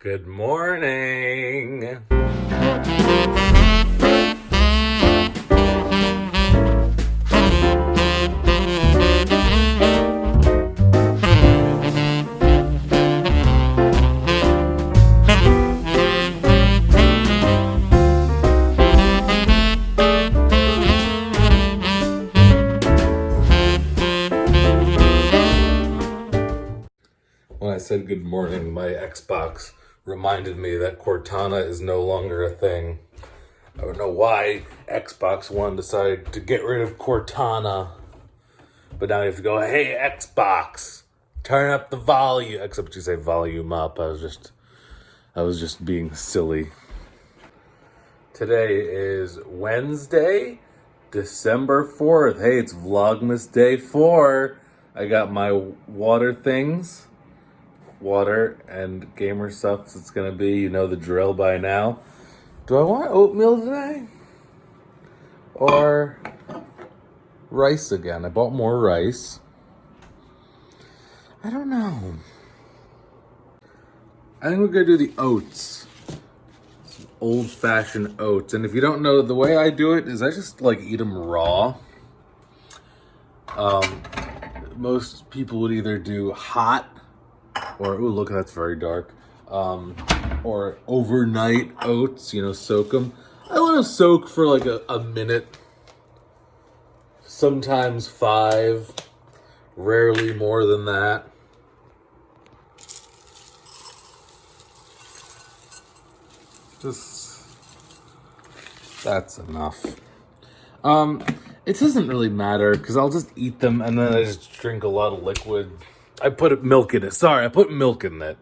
Good morning. When I said good morning, my Xbox reminded me that Cortana is no longer a thing. I don't know why Xbox One decided to get rid of Cortana. But now you have to go, hey Xbox, turn up the volume. Except you say volume up. I was just being silly. Today is Wednesday, December 4th. Hey, it's Vlogmas Day 4. I got my water things. Water and gamer stuff it's gonna be, you know the drill by now. Do I want oatmeal today? Or rice again? I bought more rice. I don't know. I think we're gonna do the oats. Some old-fashioned oats. And if you don't know, the way I do it is I just like eat them raw. Most people would either do hot or, ooh, look, that's very dark. Or overnight oats, soak them. I let them soak for like a minute. Sometimes 5. Rarely more than that. That's enough. It doesn't really matter because I'll just eat them and then I just drink a lot of liquid. I put milk in it. Sorry, I put milk in it.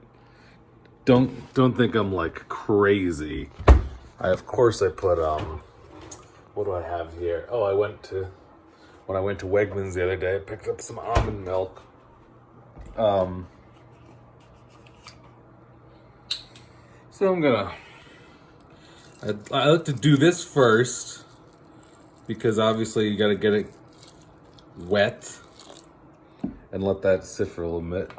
Don't think I'm like crazy. Of course I put what do I have here? Oh, when I went to Wegmans the other day, I picked up some almond milk. So I like to do this first because obviously you gotta get it wet and let that sit for a minute,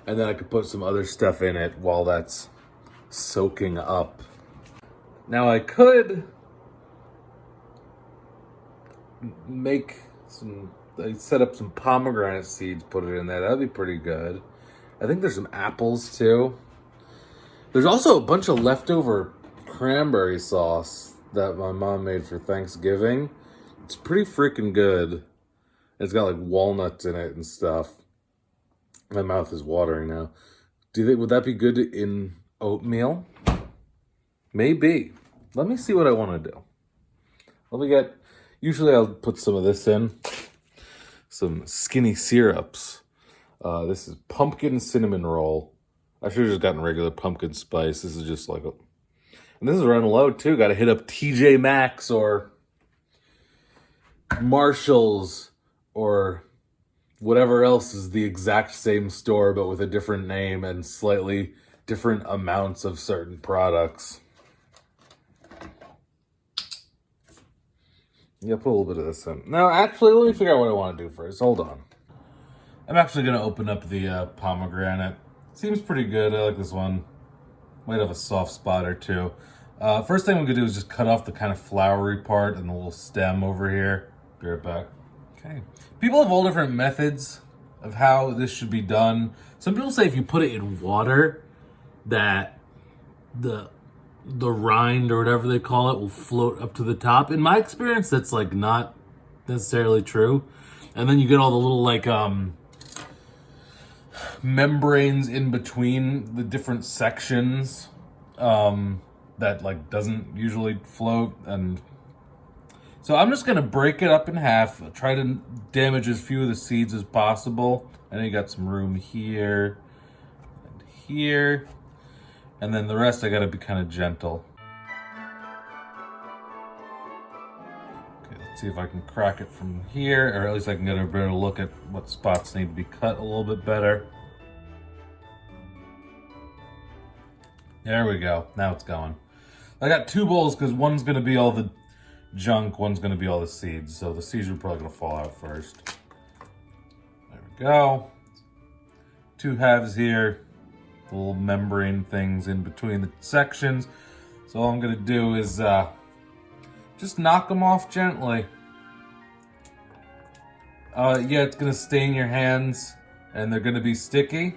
and then I could put some other stuff in it while that's soaking up. Now I could set up some pomegranate seeds, put it in there. That'd be pretty good. I think there's some apples too. There's also a bunch of leftover cranberry sauce that my mom made for Thanksgiving. It's pretty freaking good. It's got like walnuts in it and stuff. My mouth is watering now. Would that be good in oatmeal? Maybe. Let me see what I want to do. Usually I'll put some of this in. Some skinny syrups. This is pumpkin cinnamon roll. I should have just gotten regular pumpkin spice. This is just like and this is running low too. Got to hit up TJ Maxx or Marshall's or whatever else is the exact same store but with a different name and slightly different amounts of certain products. Yeah, put a little bit of this in. Now, actually, let me figure out what I want to do first. Hold on. I'm actually going to open up the pomegranate. Seems pretty good. I like this one. Might have a soft spot or two. First thing we could do is just cut off the kind of flowery part and the little stem over here. Be right back. Okay. People have all different methods of how this should be done. Some people say if you put it in water, that the rind or whatever they call it will float up to the top. In my experience, that's like not necessarily true. And then you get all the little like membranes in between the different sections that like doesn't usually float. And so I'm just gonna break it up in half, try to damage as few of the seeds as possible. And then you got some room here and here. And then the rest I gotta be kind of gentle. Okay, let's see if I can crack it from here, or at least I can get a better look at what spots need to be cut a little bit better. There we go, now it's going. I got 2 bowls because one's gonna be all the junk, one's gonna be all the seeds. So the seeds are probably gonna fall out first. There we go. 2 halves here. the little membrane things in between the sections. So all I'm gonna do is just knock them off gently. Yeah, it's gonna stain your hands and they're gonna be sticky.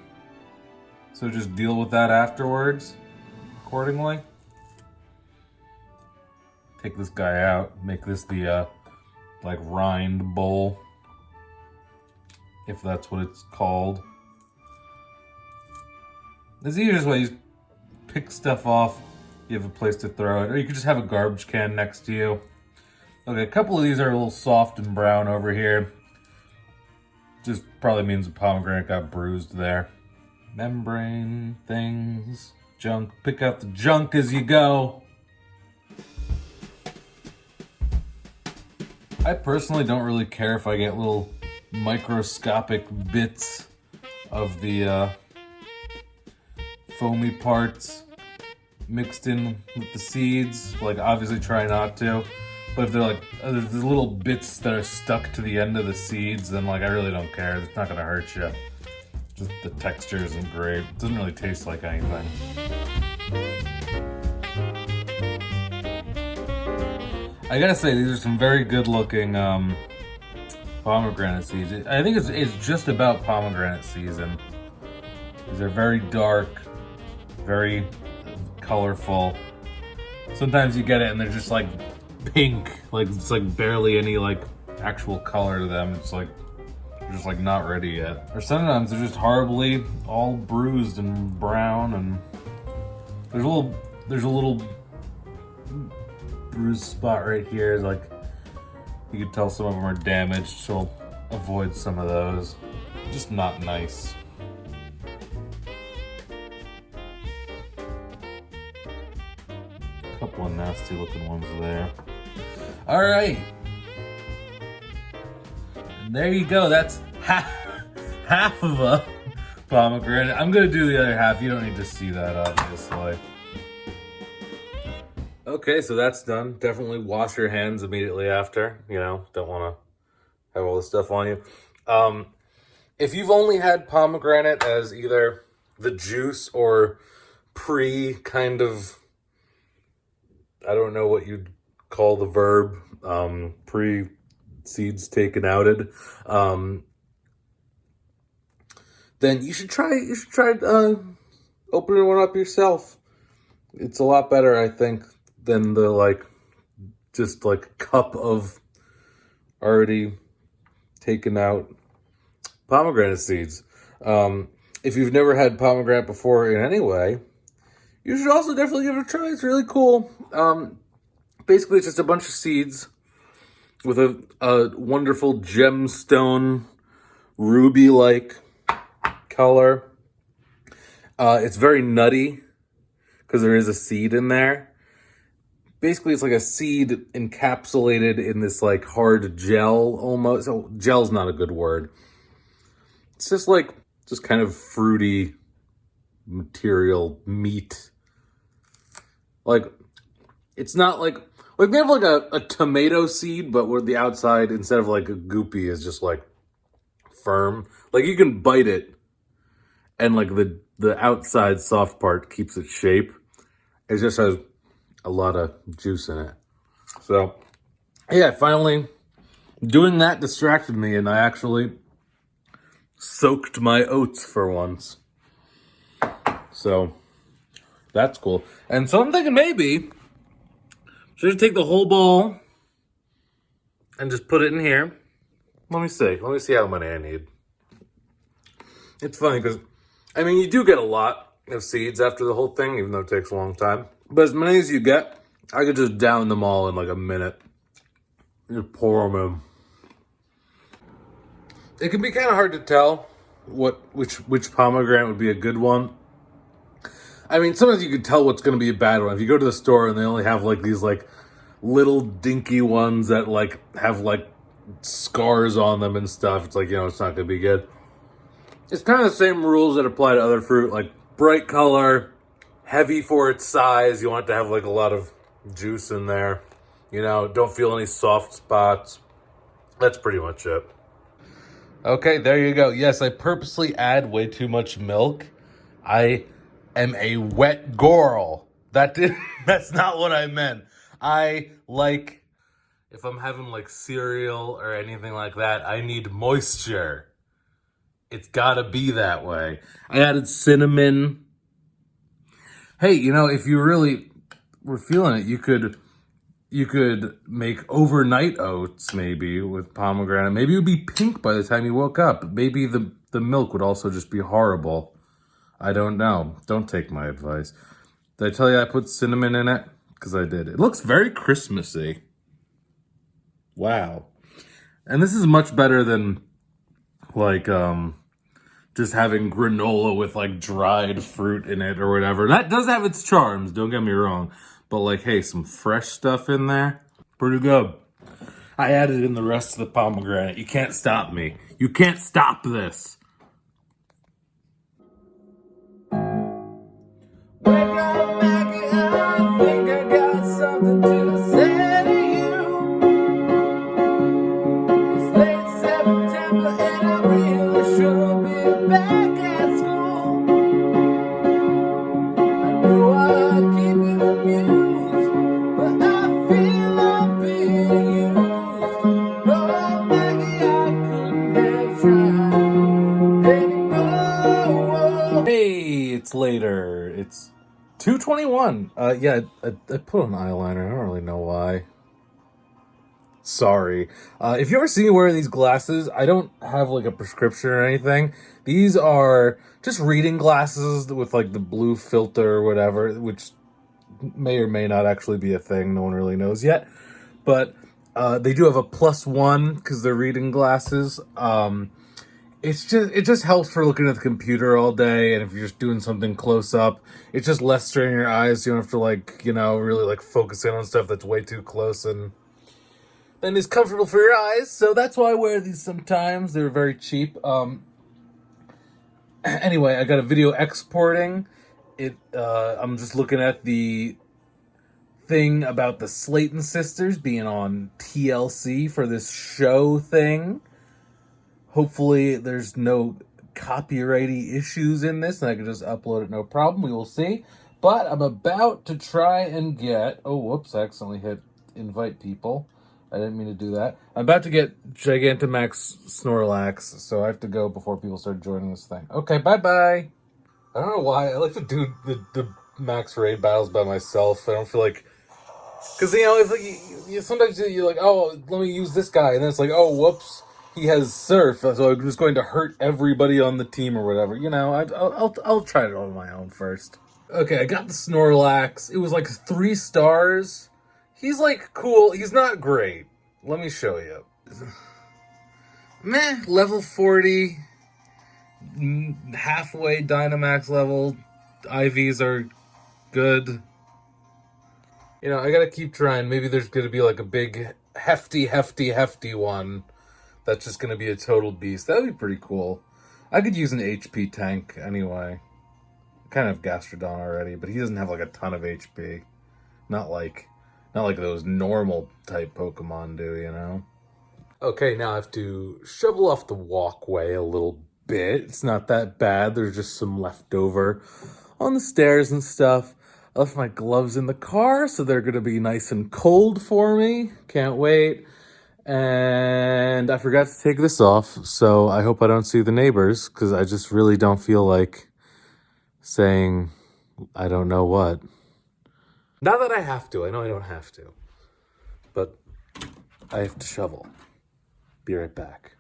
So just deal with that afterwards, accordingly. Take this guy out, make this the like rind bowl, if that's what it's called. It's the easiest way, you just pick stuff off, you have a place to throw it, or you could just have a garbage can next to you. Okay, a couple of these are a little soft and brown over here. Just probably means the pomegranate got bruised there. Membrane things, junk, pick out the junk as you go. I personally don't really care if I get little microscopic bits of the foamy parts mixed in with the seeds. Like, obviously try not to. But if they're like, there's little bits that are stuck to the end of the seeds, then like I really don't care. It's not gonna hurt you. Just the texture isn't great. It doesn't really taste like anything. I gotta say, these are some very good looking pomegranate seeds. I think it's just about pomegranate season. These are very dark, very colorful. Sometimes you get it and they're just like pink, like it's like barely any like actual color to them. It's like they're just like not ready yet. Or sometimes they're just horribly all bruised and brown, and there's a little bruised spot right here. Like you could tell some of them are damaged, so I'll avoid some of those. Just not nice. A couple of nasty looking ones there. All right. And there you go. That's half of a pomegranate. I'm gonna do the other half. You don't need to see that, obviously. Okay, so that's done. Definitely wash your hands immediately after. You know, don't want to have all this stuff on you. If you've only had pomegranate as either the juice or kind of, I don't know what you'd call the verb, seeds taken outed, then you should try opening one up yourself. It's a lot better, I think, than the just cup of already taken out pomegranate seeds. If you've never had pomegranate before in any way, you should also definitely give it a try. It's really cool. Basically, it's just a bunch of seeds with a wonderful gemstone ruby-like color. It's very nutty because there is a seed in there. Basically, it's like a seed encapsulated in this hard gel almost. So gel's not a good word. It's just kind of fruity material meat. It's not they have a tomato seed, but where the outside, instead of a goopy, is just firm. You can bite it, and the outside soft part keeps its shape. It just has a lot of juice in it. So, yeah, finally doing that distracted me, and I actually soaked my oats for once. So that's cool. And so I'm thinking maybe should I take the whole bowl and just put it in here? Let me see how many I need. It's funny because, you do get a lot of seeds after the whole thing, even though it takes a long time. But as many as you get, I could just down them all in a minute. Just pour them in. It can be kind of hard to tell which pomegranate would be a good one. Sometimes you can tell what's going to be a bad one. If you go to the store and they only have these little dinky ones that have scars on them and stuff, it's it's not going to be good. It's kind of the same rules that apply to other fruit, bright color, heavy for its size. You want it to have a lot of juice in there. Don't feel any soft spots. That's pretty much it. Okay, there you go. Yes, I purposely add way too much milk. I am a wet girl. That's not what I meant. I like, if I'm having like cereal or anything like that, I need moisture. It's gotta be that way. I added cinnamon. Hey, you know, if you really were feeling it, you could make overnight oats maybe with pomegranate. Maybe it would be pink by the time you woke up. Maybe the milk would also just be horrible. I don't know. Don't take my advice. Did I tell you I put cinnamon in it? Because I did. It looks very Christmassy. Wow. And this is much better than like just having granola with like dried fruit in it or whatever. That does have its charms, don't get me wrong. But like, hey, some fresh stuff in there, pretty good. I added in the rest of the pomegranate. You can't stop me. You can't stop this. Wake up, Maggie, I think I got something to say to you. It's late September and I really should be back at school. I know I keep you amused, but I feel I'm being used. Oh, Maggie, I couldn't have tried anymore. Hey, it's later. It's 2:21. Yeah, I put on eyeliner. I don't really know why. Sorry. If you ever see me wearing these glasses, I don't have like a prescription or anything. These are just reading glasses with like the blue filter or whatever, which may or may not actually be a thing. No one really knows yet. But they do have a +1 because they're reading glasses. It just helps for looking at the computer all day, and if you're just doing something close up, it's just less strain in your eyes. You don't have to like, you know, really like focus in on stuff that's way too close and then it's comfortable for your eyes. So that's why I wear these sometimes. They're very cheap. Anyway, I got a video exporting. I'm just looking at the thing about the Slayton sisters being on TLC for this show thing. Hopefully there's no copyrighty issues in this and I can just upload it no problem. We will see. But I'm about to try and get... Oh, whoops, I accidentally hit invite people. I didn't mean to do that. I'm about to get Gigantamax Snorlax, so I have to go before people start joining this thing. Okay, bye-bye. I don't know why. I like to do the max raid battles by myself. I don't feel like... Because, you know, if like, you sometimes you're like, oh, let me use this guy. And then it's like, oh, whoops. He has Surf, so I'm just going to hurt everybody on the team or whatever. You know, I'll try it on my own first. Okay, I got the Snorlax. It was like 3 stars. He's like cool. He's not great. Let me show you. Meh, level 40. Halfway Dynamax level. IVs are good. You know, I gotta keep trying. Maybe there's gonna be like a big, hefty one. That's just going to be a total beast. That would be pretty cool. I could use an HP tank anyway. I kind of have Gastrodon already, but he doesn't have like a ton of HP. Not like those normal type Pokemon do, you know? Okay, now I have to shovel off the walkway a little bit. It's not that bad. There's just some leftover on the stairs and stuff. I left my gloves in the car, so they're going to be nice and cold for me. Can't wait. And I forgot to take this off, so I hope I don't see the neighbors, because I just really don't feel like saying I don't know what. Not that I have to. I know I don't have to. But I have to shovel. Be right back.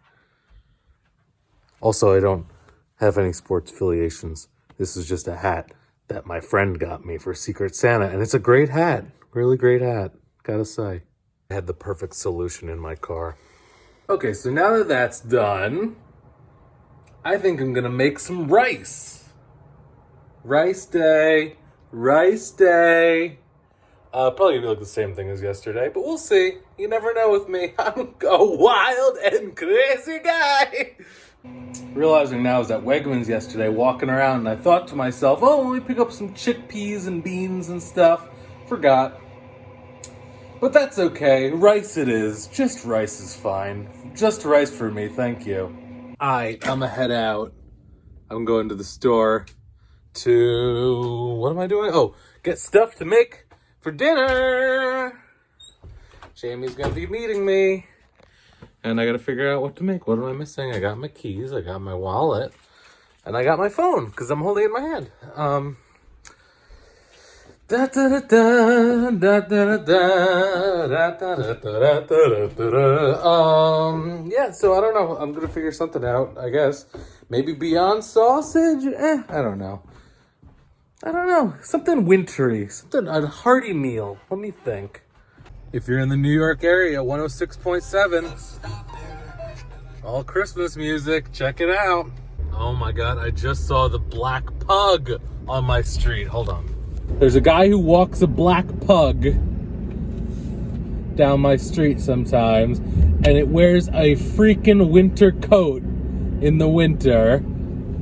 Also, I don't have any sports affiliations. This is just a hat that my friend got me for Secret Santa, and it's a great hat. Really great hat, gotta say. I had the perfect solution in my car. Okay, so now that that's done, I think I'm gonna make some rice. Rice day. Rice day. Probably gonna be like the same thing as yesterday, but we'll see. You never know with me. I'm a wild and crazy guy. Realizing now I was at Wegmans yesterday walking around and I thought to myself, oh, let me pick up some chickpeas and beans and stuff. Forgot. But that's okay. Rice it is. Just rice is fine. Just rice for me, thank you. Alright, I'ma head out. I'm going to the store to... What am I doing? Oh, get stuff to make for dinner. Jamie's gonna be meeting me. And I gotta figure out what to make. What am I missing? I got my keys, I got my wallet, and I got my phone, because I'm holding it in my hand. Yeah, so I don't know. I'm gonna figure something out, I guess. Maybe beyond sausage? I don't know. Something wintry. Something, a hearty meal. Let me think. If you're in the New York area, 106.7. All Christmas music. Check it out. Oh my God, I just saw the black pug on my street. Hold on. There's a guy who walks a black pug down my street sometimes, and it wears a freaking winter coat in the winter.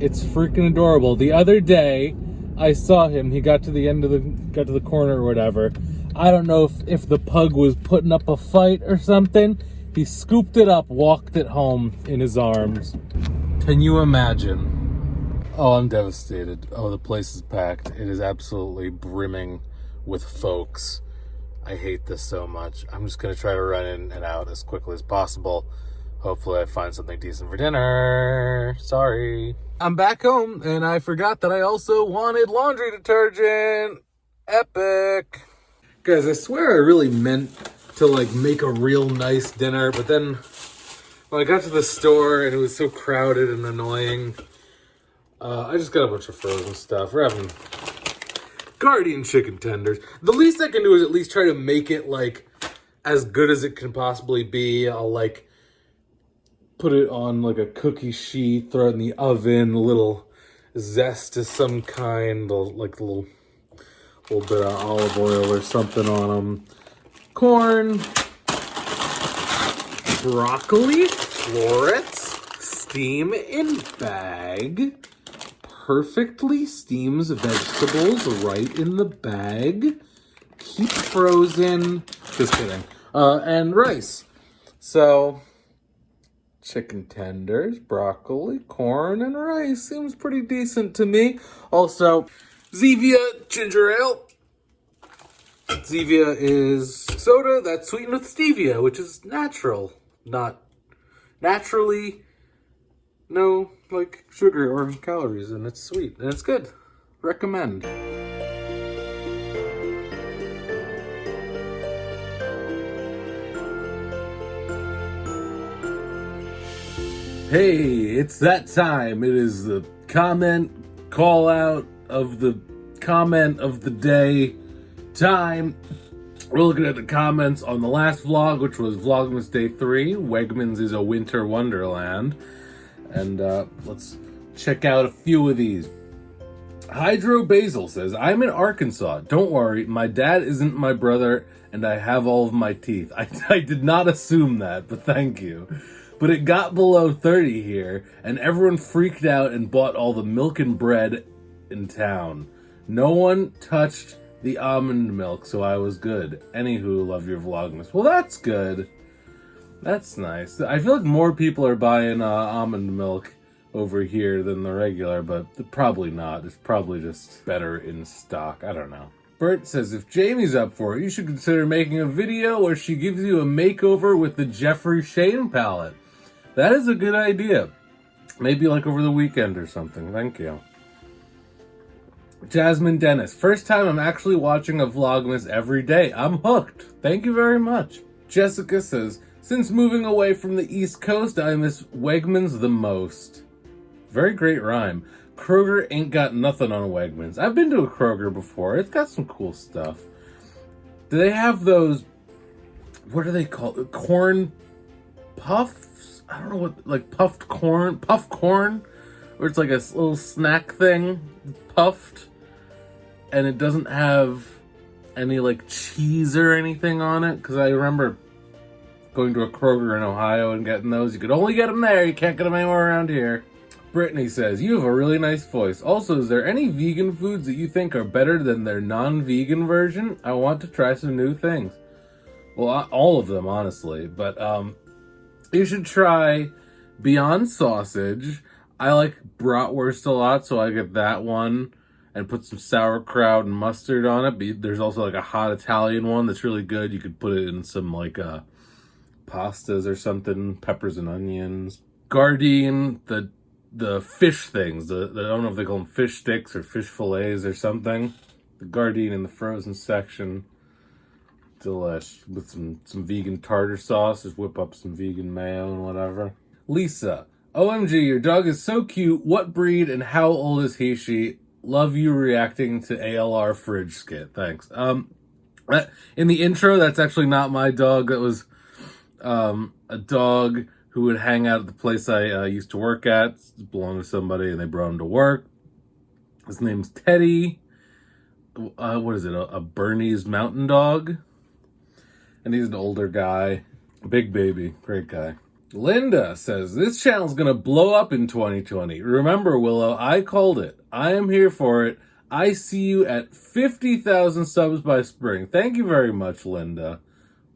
It's freaking adorable. The other day, I saw him. He got to the corner or whatever. I don't know if the pug was putting up a fight or something. He scooped it up, walked it home in his arms. Can you imagine? Oh, I'm devastated. Oh, the place is packed. It is absolutely brimming with folks. I hate this so much. I'm just going to try to run in and out as quickly as possible. Hopefully I find something decent for dinner. Sorry. I'm back home, and I forgot that I also wanted laundry detergent. Epic. Guys, I swear I really meant to, make a real nice dinner, but then when I got to the store and it was so crowded and annoying, I just got a bunch of frozen stuff. We're having Guardian chicken tenders. The least I can do is at least try to make it, as good as it can possibly be. I'll, put it on, a cookie sheet, throw it in the oven, a little zest of some kind, a little bit of olive oil or something on them. Corn, broccoli, florets, steam in bag. Perfectly steams vegetables right in the bag. Keep frozen. Just kidding. And rice. So, chicken tenders, broccoli, corn, and rice. Seems pretty decent to me. Also, Zevia ginger ale. Zevia is soda that's sweetened with stevia, which is natural. Not naturally... no, sugar or calories, and it's sweet, and it's good. Recommend. Hey, it's that time. It is the comment call out of the comment of the day time. We're looking at the comments on the last vlog, which was Vlogmas Day 3. Wegmans is a winter wonderland. And let's check out a few of these. Hydro Basil says, I'm in Arkansas. Don't worry, my dad isn't my brother, and I have all of my teeth. I did not assume that, but thank you. But it got below 30 here, and everyone freaked out and bought all the milk and bread in town. No one touched the almond milk, so I was good. Anywho, love your Vlogmas. Well, that's good. That's nice. I feel like more people are buying almond milk over here than the regular, but probably not. It's probably just better in stock. I don't know. Bert says, if Jamie's up for it, you should consider making a video where she gives you a makeover with the Jeffrey Shane palette. That is a good idea. Maybe over the weekend or something. Thank you. Jasmine Dennis, first time I'm actually watching a Vlogmas every day. I'm hooked. Thank you very much. Jessica says, since moving away from the East Coast, I miss Wegmans the most. Very great rhyme. Kroger ain't got nothing on Wegmans. I've been to a Kroger before. It's got some cool stuff. Do they have those, what are they called? Corn puffs? I don't know what, puffed corn? Puffed corn? Where it's a little snack thing, puffed, and it doesn't have any cheese or anything on it. Because I remember going to a Kroger in Ohio and getting those. You could only get them there. You can't get them anywhere around here. Brittany says, you have a really nice voice. Also, is there any vegan foods that you think are better than their non-vegan version? I want to try some new things. Well, all of them, honestly. But you should try Beyond Sausage. I like bratwurst a lot, so I get that one. and put some sauerkraut and mustard on it. But there's also like a hot Italian one that's really good. You could put it in some like pastas or something, peppers and onions. Gardein, the fish things. I don't know if they call them fish sticks or fish fillets or something. The Gardein in the frozen section. Delish. With some vegan tartar sauce. Just whip up some vegan mayo and whatever. Lisa, OMG, your dog is so cute. What breed and how old is he, she? Love you reacting to ALR fridge skit. Thanks. In the intro, that's actually not my dog. That was a dog who would hang out at the place I used to work at. It belonged to somebody, and they brought him to work. His name's Teddy. What is it? A Bernese mountain dog? And he's an older guy. Big baby. Great guy. Linda says, this channel's going to blow up in 2020. Remember, WiLLo, I called it. I am here for it. I see you at 50,000 subs by spring. Thank you very much, Linda.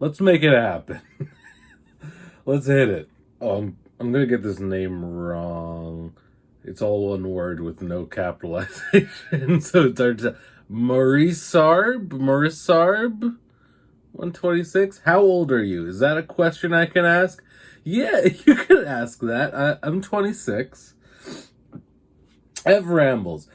Let's make it happen. Let's hit it. Oh, I'm going to get this name wrong. It's all one word with no capitalization. So it's hard to... Marisarb? 126? How old are you? Is that a question I can ask? Yeah, you can ask that. I'm 26. F rambles.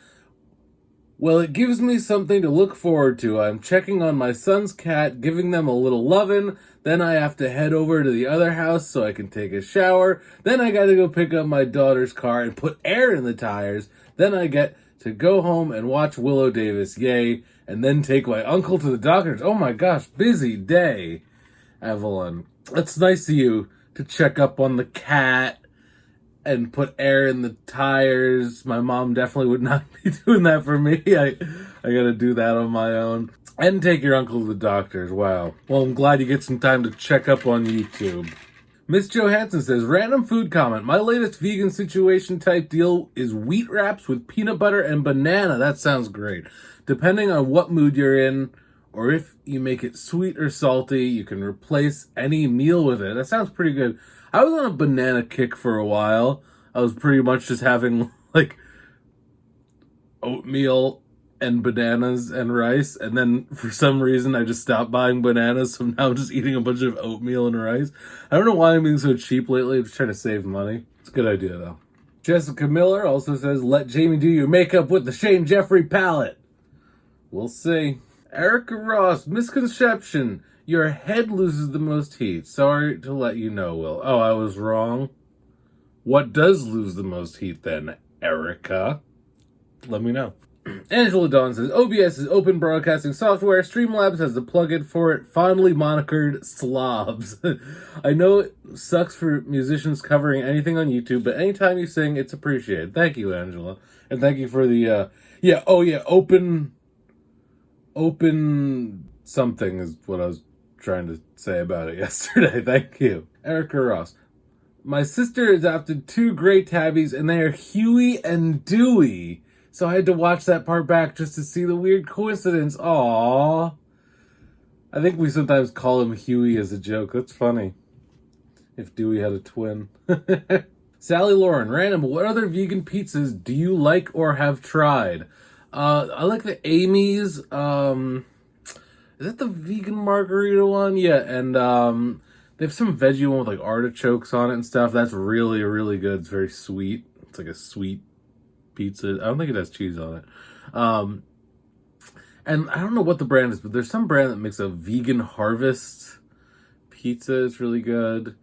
Well, it gives me something to look forward to. I'm checking on my son's cat, giving them a little lovin'. Then I have to head over to the other house so I can take a shower. Then I gotta go pick up my daughter's car and put air in the tires. Then I get to go home and watch WiLLo Davis, yay. And then take my uncle to the doctor's. Oh my gosh, busy day, Evelyn. That's nice of you to check up on the cat and put air in the tires. My mom definitely would not be doing that for me. I gotta do that on my own. And take your uncle to the doctor's. Wow. Well, I'm glad you get some time to check up on YouTube. Miss Johansson says, random food comment. My latest vegan situation type deal is wheat wraps with peanut butter and banana. That sounds great. Depending on what mood you're in, or if you make it sweet or salty, you can replace any meal with it. That sounds pretty good. I was on a banana kick for a while. I was pretty much just having, like, oatmeal and bananas and rice. And then, for some reason, I just stopped buying bananas. So now I'm just eating a bunch of oatmeal and rice. I don't know why I'm being so cheap lately. I'm just trying to save money. It's a good idea, though. Jessica Miller also says, let Jamie do your makeup with the Shane Jeffrey palette. We'll see. Erica Ross, misconception. Your head loses the most heat. Sorry to let you know, Will. Oh, I was wrong. What does lose the most heat then, Erica? Let me know. Angela Dawn says, OBS is open broadcasting software. Streamlabs has the plugin for it, fondly monikered Slobs. I know it sucks for musicians covering anything on YouTube, but anytime you sing, it's appreciated. Thank you, Angela. And thank you for the, open something is what I was trying to say about it yesterday. Thank you. Erica Ross. My sister adopted 2 gray tabbies, and they are Huey and Dewey. So I had to watch that part back just to see the weird coincidence. Aww. I think we sometimes call him Huey as a joke. That's funny. If Dewey had a twin. Sally Lauren, random, what other vegan pizzas do you like or have tried? I like the Amy's, is that the vegan margarita one? Yeah, and they have some veggie one with like artichokes on it and stuff. That's really, really good. It's very sweet. It's like a sweet pizza. I don't think it has cheese on it. And I don't know what the brand is, but there's some brand that makes a vegan harvest pizza. It's really good.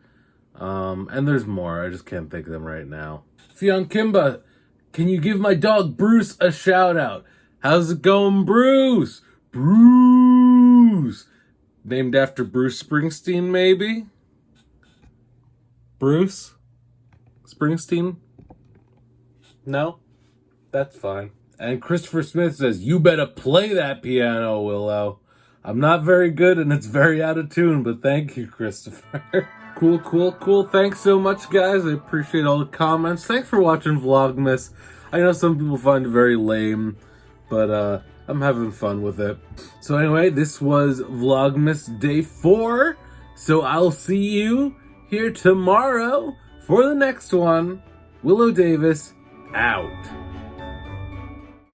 And there's more. I just can't think of them right now. Fionn Kimba, can you give my dog Bruce a shout out? How's it going, Bruce? Bruce! Named after Bruce Springsteen, maybe? Bruce? Springsteen? No? That's fine. And Christopher Smith says, you better play that piano, WiLLo. I'm not very good and it's very out of tune, but thank you, Christopher. Cool. Thanks so much, guys. I appreciate all the comments. Thanks for watching Vlogmas. I know some people find it very lame, but I'm having fun with it. So anyway, this was Vlogmas Day 4. So I'll see you here tomorrow for the next one. WiLLo Davis, out.